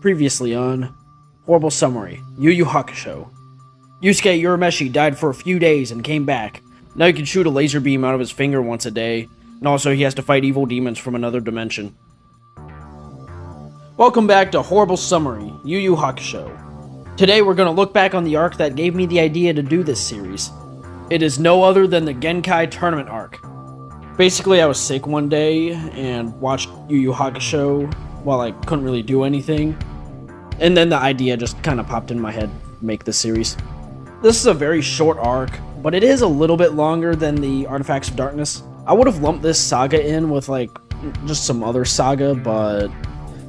Previously on Horrible Summary, Yu Yu Hakusho. Yusuke Urameshi died for a few days and came back. Now he can shoot a laser beam out of his finger once a day, and also he has to fight evil demons from another dimension. Welcome back to Horrible Summary, Yu Yu Hakusho. Today we're going to look back on the arc that gave me the idea to do this series. It is no other than the Genkai tournament arc. Basically, I was sick one day and watched Yu Yu Hakusho while I couldn't really do anything. And then the idea just kind of popped in my head to make this series. This is a very short arc, but it is a little bit longer than the Artifacts of Darkness. I would have lumped this saga in with like just some other saga, but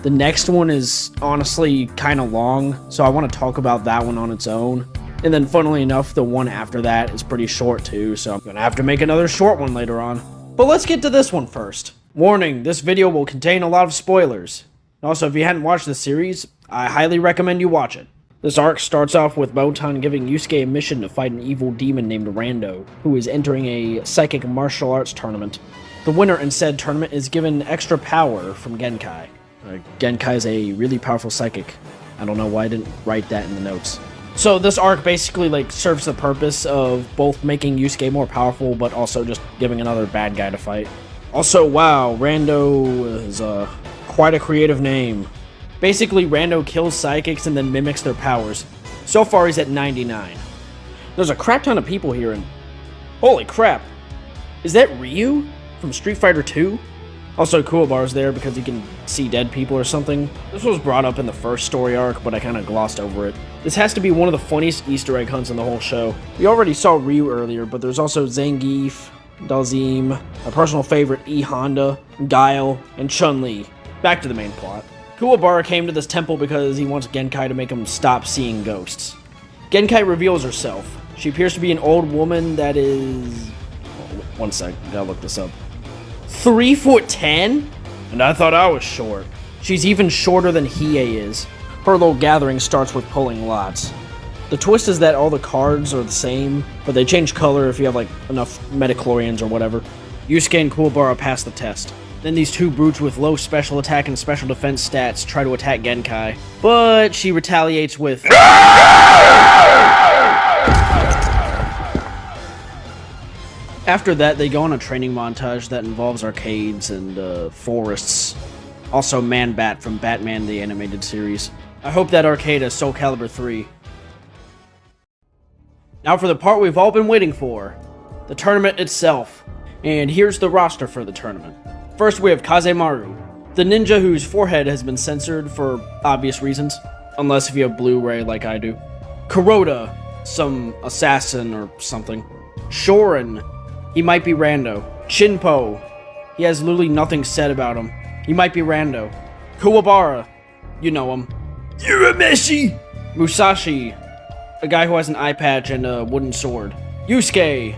the next one is honestly kind of long, so I want to talk about that one on its own. And then funnily enough, the one after that is pretty short too, so I'm going to have to make another short one later on. But let's get to this one first. Warning, this video will contain a lot of spoilers. Also, if you hadn't watched the series, I highly recommend you watch it. This arc starts off with Botan giving Yusuke a mission to fight an evil demon named Rando, who is entering a psychic martial arts tournament. The winner in said tournament is given extra power from Genkai. Genkai is a really powerful psychic. I don't know why I didn't write that in the notes. So this arc basically serves the purpose of both making Yusuke more powerful, but also just giving another bad guy to fight. Also, wow, Rando is quite a creative name. Basically, Rando kills psychics and then mimics their powers. So far, he's at 99. There's a crap ton of people here, and holy crap, is that Ryu from Street Fighter 2? Also, Kuwabara's there because he can see dead people or something. This was brought up in the first story arc, but I kind of glossed over it. This has to be one of the funniest Easter egg hunts in the whole show. We already saw Ryu earlier, but there's also Zangief, Dalzim, my personal favorite E Honda, Guile, and Chun-Li. Back to the main plot. Kuwabara came to this temple because he wants Genkai to make him stop seeing ghosts. Genkai reveals herself. She appears to be an old woman that is... One sec, gotta look this up. 3'10"? And I thought I was short. She's even shorter than Hiei is. Her little gathering starts with pulling lots. The twist is that all the cards are the same, but they change color if you have enough metachlorians or whatever. Yusuke and Kuwabara pass the test. Then these two brutes with low special attack and special defense stats try to attack Genkai, but she retaliates with... After that, they go on a training montage that involves arcades and forests. Also Man-Bat from Batman the Animated Series. I hope that arcade has Soul Calibur 3. Now for the part we've all been waiting for. The tournament itself. And here's the roster for the tournament. First we have Kazemaru, the ninja whose forehead has been censored for obvious reasons. Unless if you have Blu-ray like I do. Kuroda, some assassin or something. Shorin, he might be Rando. Shinpo, he has literally nothing said about him. He might be Rando. Kuwabara, you know him. Urameshi! Musashi, a guy who has an eye patch and a wooden sword. Yusuke,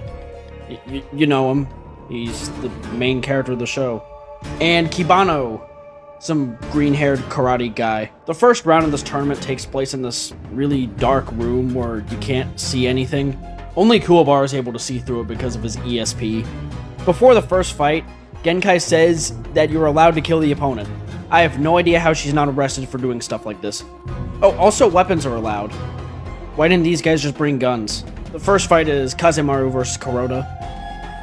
you know him. He's the main character of the show. And Kibano, some green-haired karate guy. The first round of this tournament takes place in this really dark room where you can't see anything. Only Kuwabara is able to see through it because of his ESP. Before the first fight, Genkai says that you're allowed to kill the opponent. I have no idea how she's not arrested for doing stuff like this. Oh, also weapons are allowed. Why didn't these guys just bring guns? The first fight is Kazemaru versus Kuroda.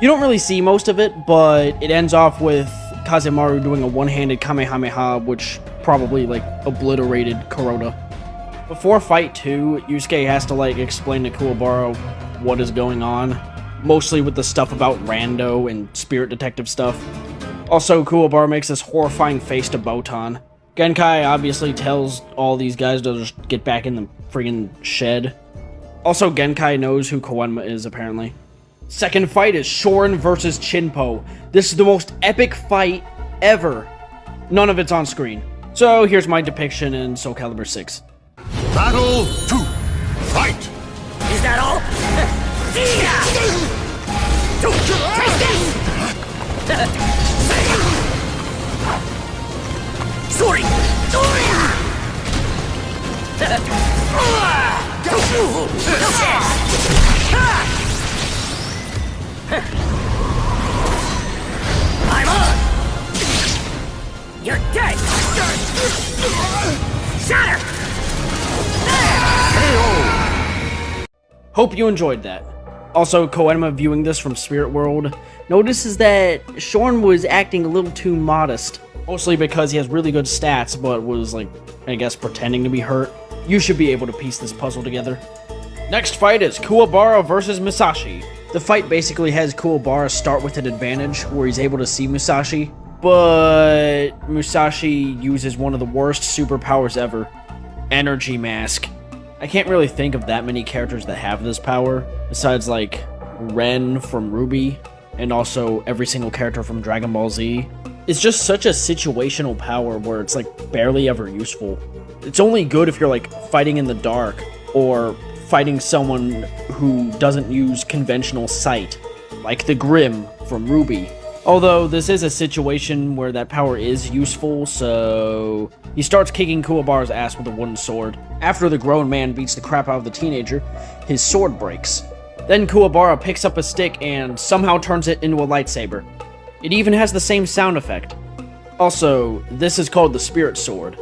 You don't really see most of it, but it ends off with Kazemaru doing a one-handed Kamehameha, which probably obliterated Kuroda. Before fight 2, Yusuke has to explain to Kuwabara what is going on, mostly with the stuff about Rando and spirit detective stuff. Also, Kuwabara makes this horrifying face to Botan. Genkai obviously tells all these guys to just get back in the friggin' shed. Also, Genkai knows who Koenma is, apparently. Second fight is Shorin versus Shinpo. This is the most epic fight ever. None of it's on screen. So here's my depiction in Soul Calibur 6. Battle 2. Fight! Is that all? Take this! Sorry! I'm on! You're dead! Shatter! Hope you enjoyed that. Also, Koenma, viewing this from Spirit World, notices that Shorin was acting a little too modest. Mostly because he has really good stats, but was, like, I guess pretending to be hurt. You should be able to piece this puzzle together. Next fight is Kuwabara versus Musashi. The fight basically has Kuwabara start with an advantage, where he's able to see Musashi, but Musashi uses one of the worst superpowers ever. Energy Mask. I can't really think of that many characters that have this power, besides, like, Ren from Ruby, and also every single character from Dragon Ball Z. It's just such a situational power where it's, like, barely ever useful. It's only good if you're, like, fighting in the dark, or fighting someone who doesn't use conventional sight, like the Grimm from Ruby. Although, this is a situation where that power is useful, so he starts kicking Kuwabara's ass with a wooden sword. After the grown man beats the crap out of the teenager, his sword breaks. Then Kuwabara picks up a stick and somehow turns it into a lightsaber. It even has the same sound effect. Also, this is called the Spirit Sword.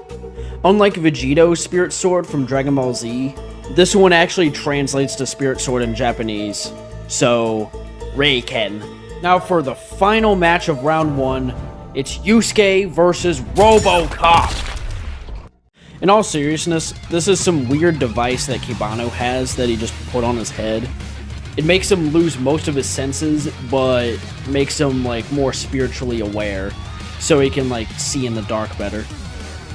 Unlike Vegito's Spirit Sword from Dragon Ball Z, this one actually translates to Spirit Sword in Japanese. So, Reiken. Now for the final match of round 1, it's Yusuke versus RoboCop. In all seriousness, this is some weird device that Kibano has that he just put on his head. It makes him lose most of his senses, but makes him, like, more spiritually aware, so he can, like, see in the dark better.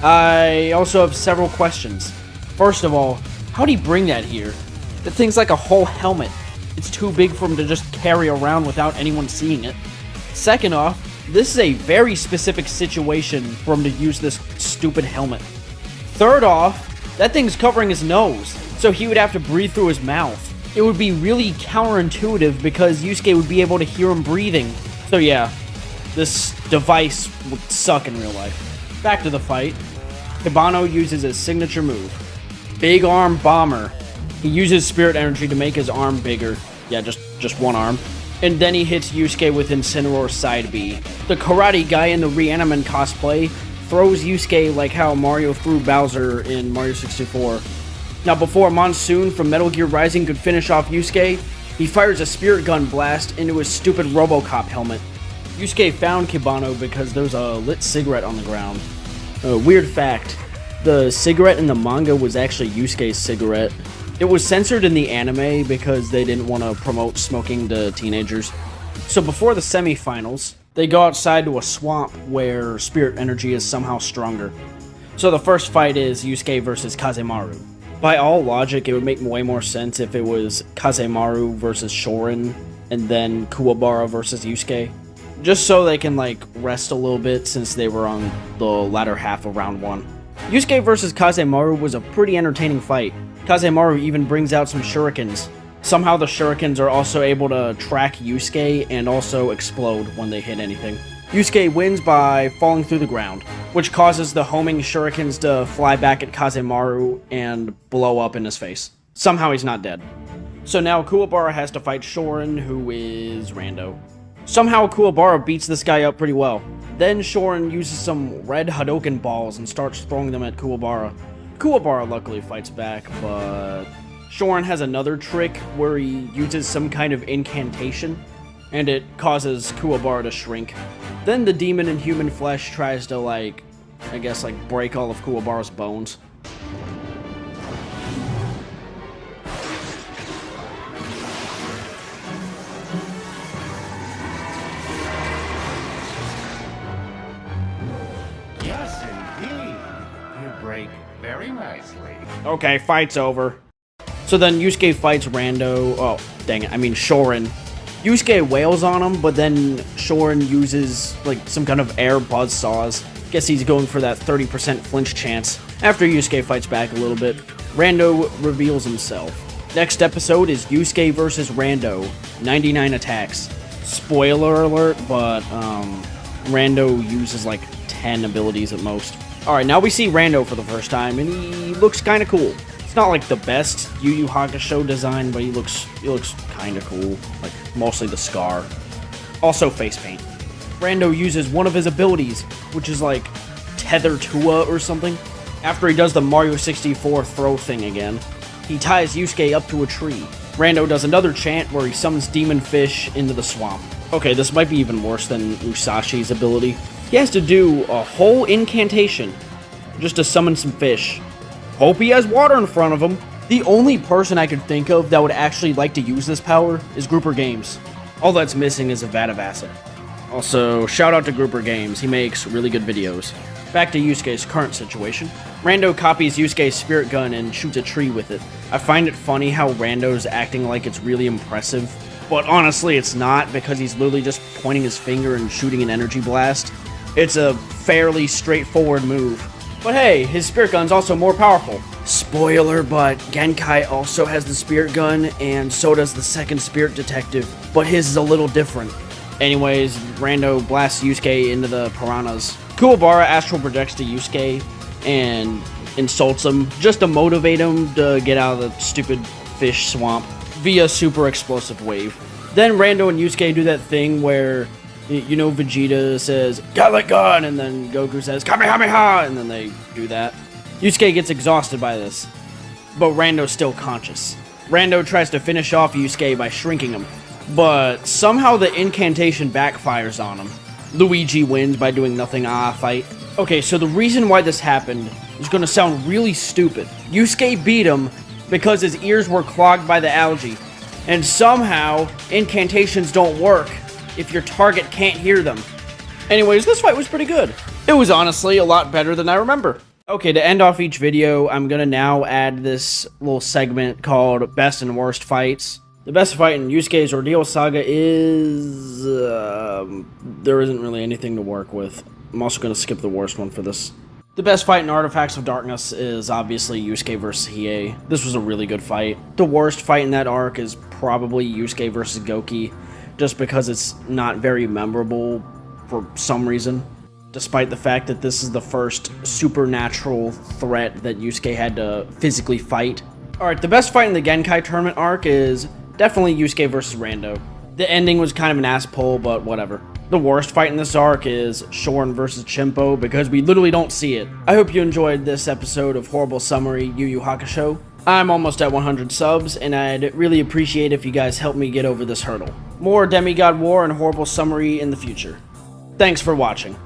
I also have several questions. First of all, how'd he bring that here? That thing's like a whole helmet. It's too big for him to just carry around without anyone seeing it. Second off, this is a very specific situation for him to use this stupid helmet. Third off, that thing's covering his nose, so he would have to breathe through his mouth. It would be really counterintuitive because Yusuke would be able to hear him breathing. So yeah, this device would suck in real life. Back to the fight. Kibano uses his signature move, Big Arm Bomber. He uses spirit energy to make his arm bigger. Yeah, just one arm. And then he hits Yusuke with Incineroar Side B. The karate guy in the Reaniman cosplay throws Yusuke like how Mario threw Bowser in Mario 64. Now before Monsoon from Metal Gear Rising could finish off Yusuke, he fires a spirit gun blast into his stupid RoboCop helmet. Yusuke found Kibano because there's a lit cigarette on the ground. Weird fact, the cigarette in the manga was actually Yusuke's cigarette. It was censored in the anime because they didn't want to promote smoking to teenagers. So before the semifinals, they go outside to a swamp where spirit energy is somehow stronger. So the first fight is Yusuke versus Kazemaru. By all logic, it would make way more sense if it was Kazemaru versus Shorin, and then Kuwabara versus Yusuke. Just so they can, like, rest a little bit since they were on the latter half of round 1. Yusuke versus Kazemaru was a pretty entertaining fight. Kazemaru even brings out some shurikens. Somehow the shurikens are also able to track Yusuke and also explode when they hit anything. Yusuke wins by falling through the ground, which causes the homing shurikens to fly back at Kazemaru and blow up in his face. Somehow he's not dead. So now Kuwabara has to fight Shorin, who is Rando. Somehow Kuwabara beats this guy up pretty well. Then Shorin uses some red Hadoken balls and starts throwing them at Kuwabara. Kuwabara luckily fights back, but Shorin has another trick where he uses some kind of incantation, and it causes Kuwabara to shrink. Then the demon in human flesh tries to, like, I guess, like, break all of Kuwabara's bones. Yes, indeed. You break very nicely. Okay, fight's over. So then Yusuke fights Rando. Oh, dang it. I mean Shorin. Yusuke wails on him, but then Shorin uses, like, some kind of air buzzsaws. Guess he's going for that 30% flinch chance. After Yusuke fights back a little bit, Rando reveals himself. Next episode is Yusuke versus Rando. 99 attacks. Spoiler alert, but, Rando uses, like, 10 abilities at most. Alright, now we see Rando for the first time, and he looks kinda cool. It's not like the best Yu Yu Hakusho design, but he looks kinda cool. Like, mostly the scar. Also face paint. Rando uses one of his abilities, which is like Tether Tua or something. After he does the Mario 64 throw thing again, he ties Yusuke up to a tree. Rando does another chant where he summons demon fish into the swamp. Okay, this might be even worse than Musashi's ability. He has to do a whole incantation just to summon some fish. Hope he has water in front of him. The only person I could think of that would actually like to use this power is Grouper Games. All that's missing is a vat of acid. Also, shout out to Grouper Games, he makes really good videos. Back to Yusuke's current situation. Rando copies Yusuke's spirit gun and shoots a tree with it. I find it funny how Rando's acting like it's really impressive, but honestly it's not, because he's literally just pointing his finger and shooting an energy blast. It's a fairly straightforward move. But hey, his spirit gun's also more powerful. Spoiler, but Genkai also has the spirit gun, and so does the second spirit detective, but his is a little different. Anyways, Rando blasts Yusuke into the piranhas. Kuwabara astral projects to Yusuke and insults him just to motivate him to get out of the stupid fish swamp via super explosive wave. Then Rando and Yusuke do that thing where, you know, Vegeta says, "Galick Gun," and then Goku says, "Kamehameha," and then they do that. Yusuke gets exhausted by this, but Rando's still conscious. Rando tries to finish off Yusuke by shrinking him, but somehow the incantation backfires on him. Luigi wins by doing nothing fight. Okay, so the reason why this happened is gonna sound really stupid. Yusuke beat him because his ears were clogged by the algae, and somehow incantations don't work if your target can't hear them. Anyways, this fight was pretty good. It was honestly a lot better than I remember. Okay, to end off each video, I'm gonna now add this little segment called Best and Worst Fights. The best fight in Yusuke's Ordeal Saga is... there isn't really anything to work with. I'm also gonna skip the worst one for this. The best fight in Artifacts of Darkness is obviously Yusuke vs. Hiei. This was a really good fight. The worst fight in that arc is probably Yusuke vs. Goki, just because it's not very memorable for some reason, despite the fact that this is the first supernatural threat that Yusuke had to physically fight. Alright, the best fight in the Genkai tournament arc is definitely Yusuke vs. Rando. The ending was kind of an ass pull, but whatever. The worst fight in this arc is Shorin vs. Chimpo, because we literally don't see it. I hope you enjoyed this episode of Horrible Summary Yu Yu Hakusho. I'm almost at 100 subs, and I'd really appreciate if you guys help me get over this hurdle. More Demigod War and Horrible Summary in the future. Thanks for watching.